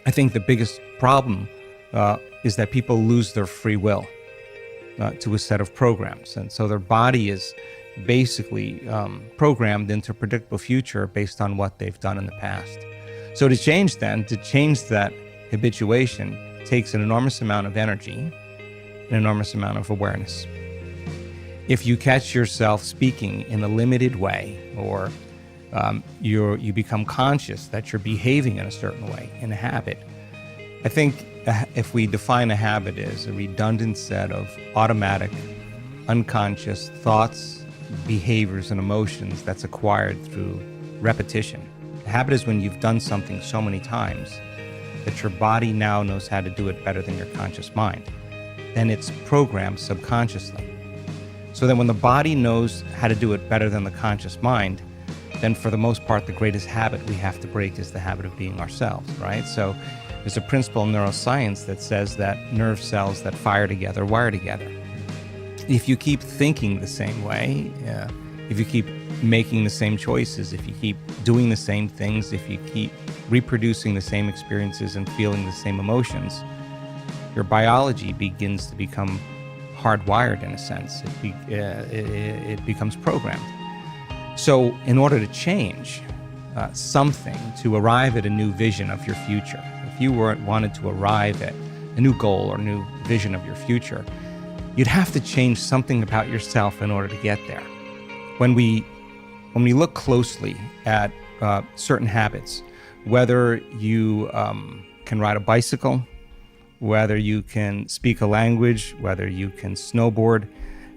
I think the biggest problem is that people lose their free will to a set of programs. And so their body is basically programmed into a predictable future based on what they've done in the past. So to change that habituation takes an enormous amount of energy, an enormous amount of awareness. If you catch yourself speaking in a limited way, or you become conscious that you're behaving in a certain way, in a habit, I think if we define a habit as a redundant set of automatic, unconscious thoughts, behaviors, and emotions that's acquired through repetition. A habit is when you've done something so many times that your body now knows how to do it better than your conscious mind. Then it's programmed subconsciously. So then when the body knows how to do it better than the conscious mind, then for the most part, the greatest habit we have to break is the habit of being ourselves, right? So there's a principle in neuroscience that says that nerve cells that fire together wire together. If you keep thinking the same way, if you keep making the same choices, if you keep doing the same things, if you keep reproducing the same experiences and feeling the same emotions, your biology begins to become hardwired in a sense. It becomes programmed. So in order to change something, to arrive at a new vision of your future, if you wanted to arrive at a new goal or new vision of your future, you'd have to change something about yourself in order to get there. When we look closely at certain habits, whether you can ride a bicycle, whether you can speak a language, whether you can snowboard,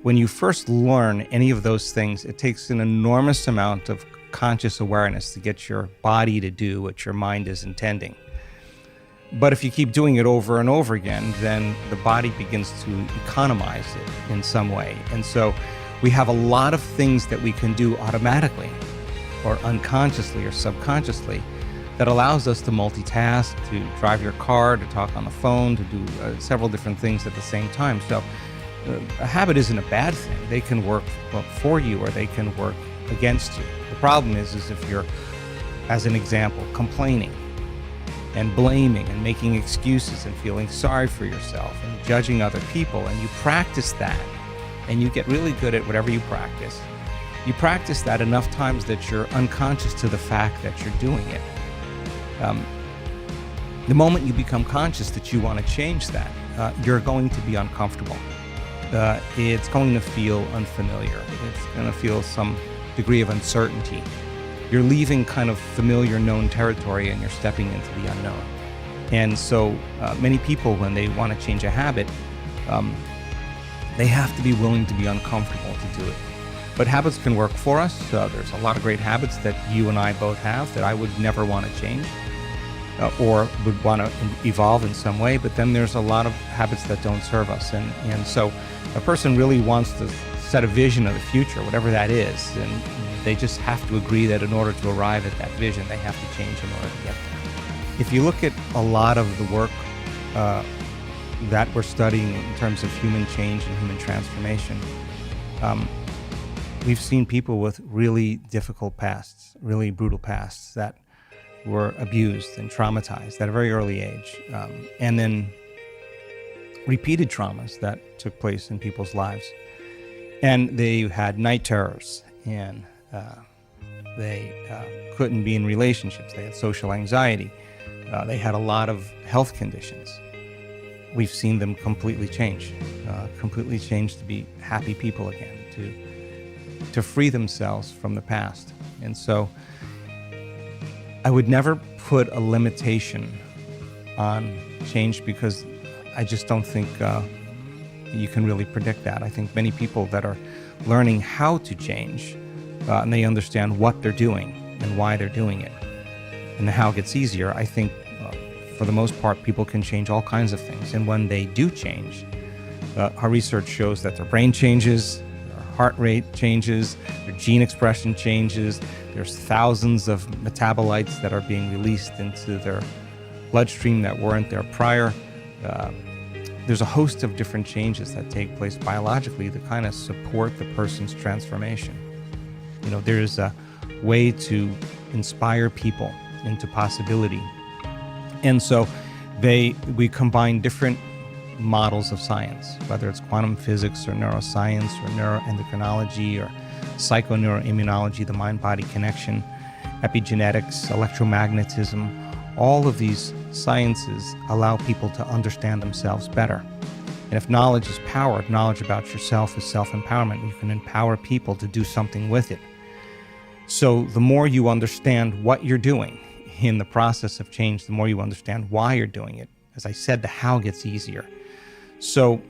when you first learn any of those things, it takes an enormous amount of conscious awareness to get your body to do what your mind is intending. But if you keep doing it over and over again, then the body begins to economize it in some way. And so we have a lot of things that we can do automatically or unconsciously or subconsciously that allows us to multitask, to drive your car, to talk on the phone, to do several different things at the same time. So a habit isn't a bad thing. They can work for you or they can work against you. The problem is if you're, as an example, complaining and blaming and making excuses and feeling sorry for yourself and judging other people, and you practice that and you get really good at whatever you practice that enough times that you're unconscious to the fact that you're doing it. The moment you become conscious that you want to change that, you're going to be uncomfortable. It's going to feel unfamiliar. It's going to feel some degree of uncertainty. You're leaving kind of familiar known territory and you're stepping into the unknown. And so many people, when they want to change a habit, they have to be willing to be uncomfortable to do it. But habits can work for us. There's a lot of great habits that you and I both have that I would never want to change or would want to evolve in some way. But then there's a lot of habits that don't serve us. And so a person really wants to set a vision of the future, whatever that is. And they just have to agree that in order to arrive at that vision, they have to change in order to get there. If you look at a lot of the work that we're studying in terms of human change and human transformation, we've seen people with really difficult pasts, really brutal pasts that were abused and traumatized at a very early age, and then repeated traumas that took place in people's lives. And they had night terrors, and they couldn't be in relationships. They had social anxiety. They had a lot of health conditions. We've seen them completely change to be happy people again, to free themselves from the past. And so I would never put a limitation on change because I just don't think you can really predict that. I think many people that are learning how to change and they understand what they're doing and why they're doing it and how it gets easier, I think for the most part people can change all kinds of things. And when they do change, our research shows that their brain changes, heart rate changes, their gene expression changes, there's thousands of metabolites that are being released into their bloodstream that weren't there prior. There's a host of different changes that take place biologically to kind of support the person's transformation. You know, there's a way to inspire people into possibility. And so We combine different models of science, whether it's quantum physics or neuroscience or neuroendocrinology or psychoneuroimmunology, the mind-body connection, epigenetics, electromagnetism. All of these sciences allow people to understand themselves better. And if knowledge is power, knowledge about yourself is self-empowerment. You can empower people to do something with it. So the more you understand what you're doing in the process of change, the more you understand why you're doing it. As I said, the how gets easier. So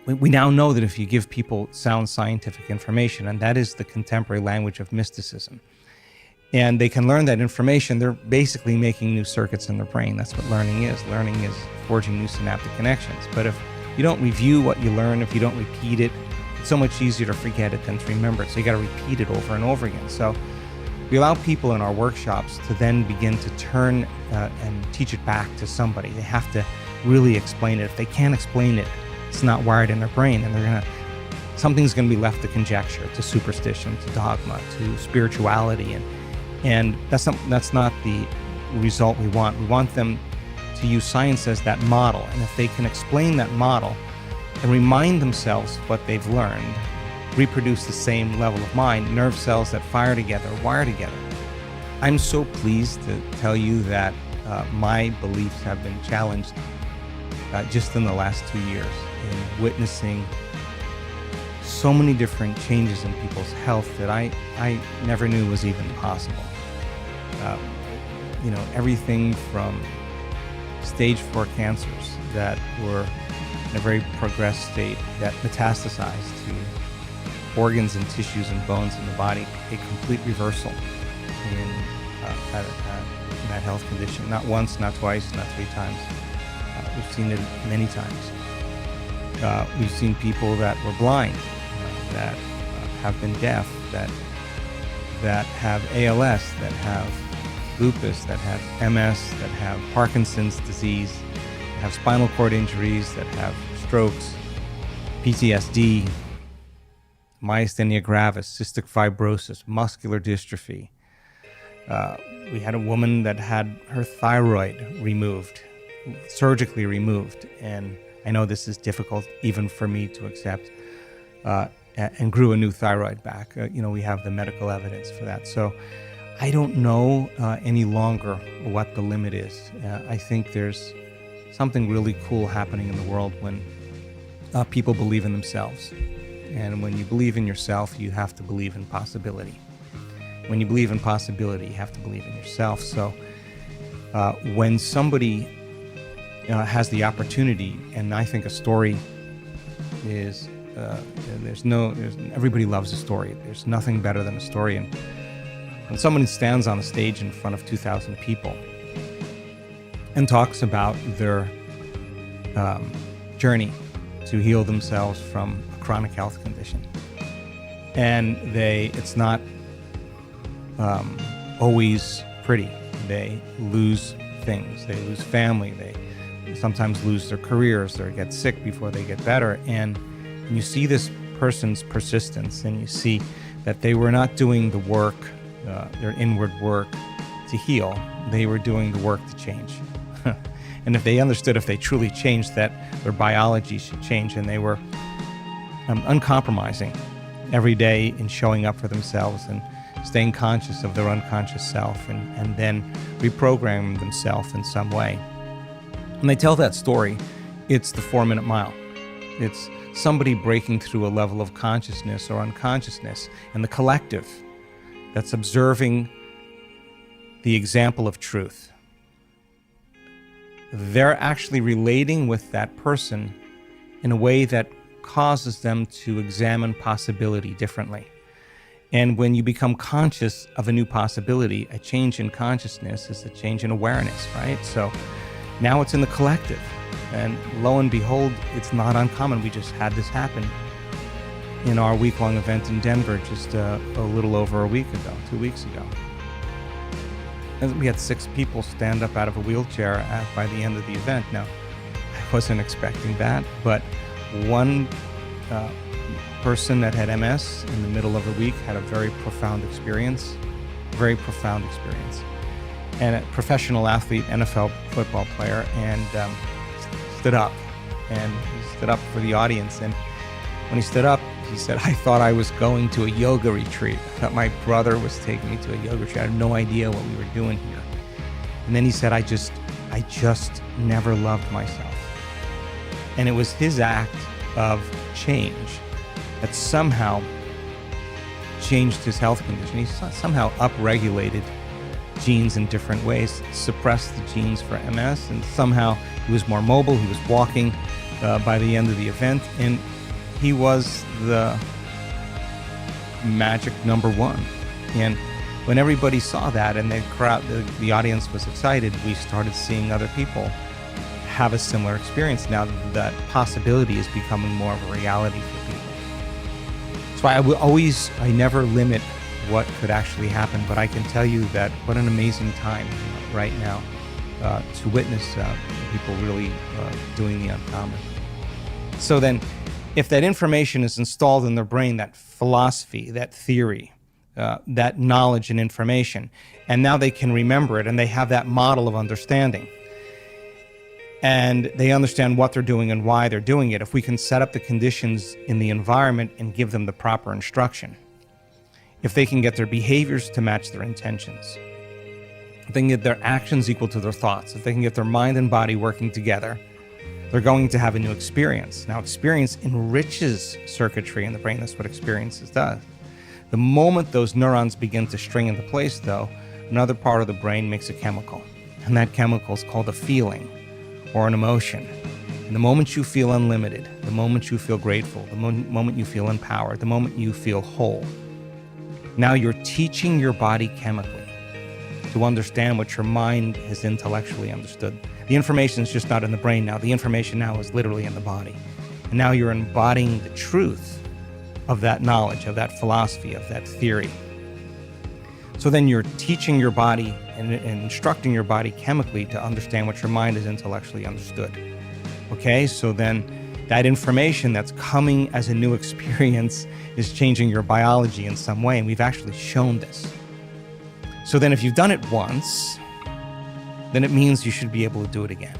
we now know that if you give people sound scientific information, and that is the contemporary language of mysticism, and they can learn that information, they're basically making new circuits in their brain. That's what learning is. Learning is forging new synaptic connections. But if you don't review what you learn, if you don't repeat it, it's so much easier to forget it than to remember it. So you got to repeat it over and over again. So we allow people in our workshops to then begin to turn and teach it back to somebody. They have to really explain it. If they can't explain it, it's not wired in their brain, and something's going to be left to conjecture, to superstition, to dogma, to spirituality, and that's not the result we want. We want them to use science as that model, and if they can explain that model and remind themselves what they've learned, reproduce the same level of mind, nerve cells that fire together, wire together. I'm so pleased to tell you that my beliefs have been challenged just in the last 2 years in witnessing so many different changes in people's health that I never knew was even possible. Everything from stage 4 cancers that were in a very progressed state that metastasized to organs and tissues and bones in the body, a complete reversal in that health condition. Not once, not twice, not 3 times. We've seen it many times. We've seen people that were blind, that have been deaf, that have ALS, that have lupus, that have MS, that have Parkinson's disease, that have spinal cord injuries, that have strokes, PTSD, myasthenia gravis, cystic fibrosis, muscular dystrophy. We had a woman that had her thyroid removed, surgically removed, and I know this is difficult even for me to accept, and grew a new thyroid back. We have the medical evidence for that. So I don't know any longer what the limit is. I think there's something really cool happening in the world when people believe in themselves. And when you believe in yourself, you have to believe in possibility. When you believe in possibility, you have to believe in yourself. So when somebody has the opportunity, and I think a story is, everybody loves a story. There's nothing better than a story. And when someone stands on a stage in front of 2,000 people and talks about their journey to heal themselves from a chronic health condition, and it's not always pretty. They lose things. They lose family. They sometimes lose their careers or get sick before they get better. And you see this person's persistence, and you see that they were not doing the work, their inward work to heal. They were doing the work to change. And if they understood, if they truly changed, that their biology should change, and they were uncompromising every day in showing up for themselves and staying conscious of their unconscious self, and then reprogramming themselves in some way. When they tell that story, it's the 4-minute mile. It's somebody breaking through a level of consciousness or unconsciousness, and the collective that's observing the example of truth. They're actually relating with that person in a way that causes them to examine possibility differently. And when you become conscious of a new possibility, a change in consciousness is a change in awareness, right? So now it's in the collective. And lo and behold, it's not uncommon. We just had this happen in our week-long event in Denver just a little over a week ago, 2 weeks ago. And we had 6 people stand up out of a wheelchair by the end of the event. Now, I wasn't expecting that, but one person that had MS in the middle of the week had a very profound experience. and a professional athlete, NFL football player, and stood up. And he stood up for the audience. And when he stood up, he said, "I thought I was going to a yoga retreat. I thought my brother was taking me to a yoga retreat. I had no idea what we were doing here." And then he said, I just never loved myself. And it was his act of change that somehow changed his health condition. He somehow upregulated genes in different ways, suppressed the genes for MS, and somehow he was more mobile. He was walking by the end of the event, and he was the magic number one. And when everybody saw that and the crowd, the audience was excited, we started seeing other people have a similar experience. Now that possibility is becoming more of a reality for people. So I never limit what could actually happen, but I can tell you that what an amazing time right now to witness people really doing the uncommon. So then, if that information is installed in their brain, that philosophy, that theory, that knowledge and information, and now they can remember it and they have that model of understanding, and they understand what they're doing and why they're doing it. If we can set up the conditions in the environment and give them the proper instruction, if they can get their behaviors to match their intentions, if they can get their actions equal to their thoughts, if they can get their mind and body working together, they're going to have a new experience. Now, experience enriches circuitry in the brain. That's what experiences does. The moment those neurons begin to string into place, though, another part of the brain makes a chemical. And that chemical is called a feeling or an emotion. And the moment you feel unlimited, the moment you feel grateful, the moment you feel empowered, the moment you feel whole, now you're teaching your body chemically to understand what your mind has intellectually understood. The information is just not in the brain now. The information now is literally in the body. And now you're embodying the truth of that knowledge, of that philosophy, of that theory. So then you're teaching your body and instructing your body chemically to understand what your mind has intellectually understood. Okay, so then that information that's coming as a new experience is changing your biology in some way, and we've actually shown this. So then if you've done it once, then it means you should be able to do it again.